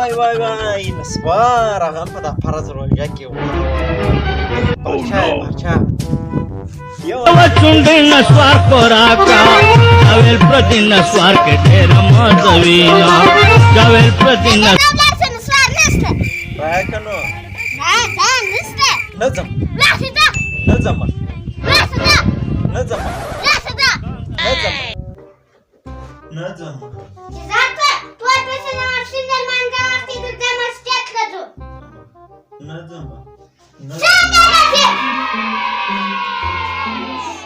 وای نسوار هغه په د فرض روژه کې و بچا چونډې نسوار خوراکا چاویل پرتی نسوار کې ډېر مزه وینا چاویل پرتی نسوار نشته راځه که نو نه ځم نه ځم نه ځم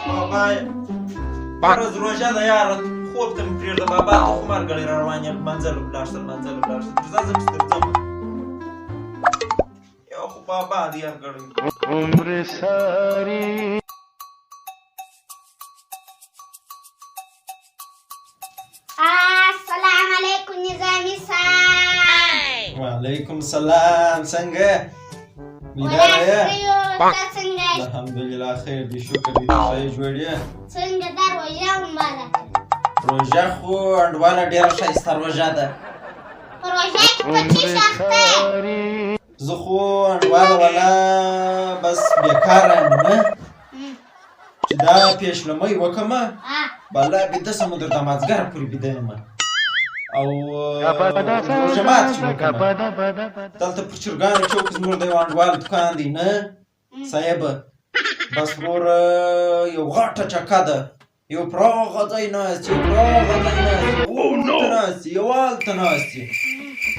بابا فرض روژه ده یاره خوب ته مې پرېږده بابا ته خو مرګړی را روان یم منځله ولاړ شه ځه زه پسې درځم یو خو بابا دی یارګړی عمر ساری السلام علیکم نظامی صاحب وعلیکم السلام څنګه الحمدلله خیر دی شکر دی ښه جوړ یې څنګه دا روژه مبارکه روژه خو انډواله ډېره ښایسته روژه ده په روژه کې په څه اخته یې زه خو انډواله والا بس بېکاره یم نه چې دا پېشلمۍ وکړمه والله بیده سمه در د مازدیګره پورې بیده یم او روژه مات چې وکړمه دلته پر چرګانو چوک زموږ د یو انډوال دوکان دی نه صاحبه بس وروره یو غټه چکه ده یو پراخه ځای ناست یو هلته ناست یو هلته ناست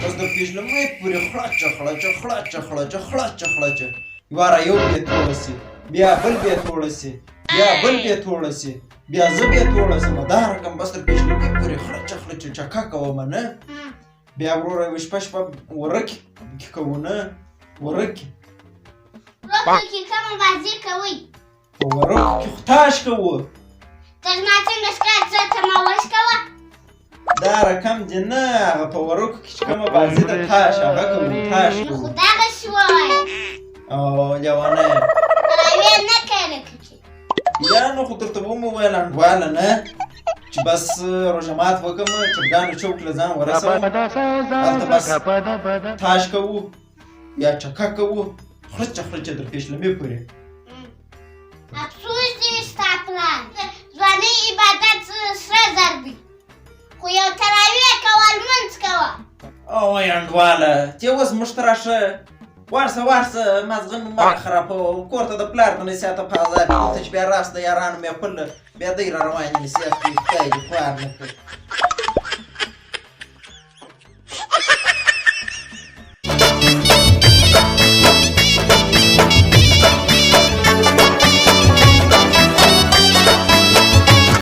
بس د پېشلمۍ پورې خړچه یواره یو بې توړه سي بیا بل بې توړه سي بیا زه بې توړه سم دا رقم بس د پېشلمۍ پورې خړچه چکه کومه نه بیا وروره یوه شپه ورکې کوو نه ورکې کې کومه بازي کوئ په ورکو کې خو تاش کوو ته زما څنګه ښکار څه ته ما وښکوه دا رقم دې نه هغه په ورکو کې چې کومه بازي ده تاش هغه کوو تاش خو کوو دغسې ووایه او لیونی تراویح نه کوې لکه چې یا نو خو درته به مو ویل انډواله نه چې بس روژه مات وکړم چرګانو چوک له ځان ورسوم هلته بس تاش کوو یا چکه کوو خړچه در پېشلمۍ پورې افسوس دې وي ستا پلار ځوانۍ عبادت سره زر دی خو یو تراویح کوه لمونځ کوه اوی انډواله ته اوس موږ ته راشه ورسه مازغه مو مه خرابوه کور ته د پلار د نصیحته په ازار دلته چې بیا راست د یارانو محفل بیا دی را روان یې نصیحت کوي خدای دې خوار نه کړي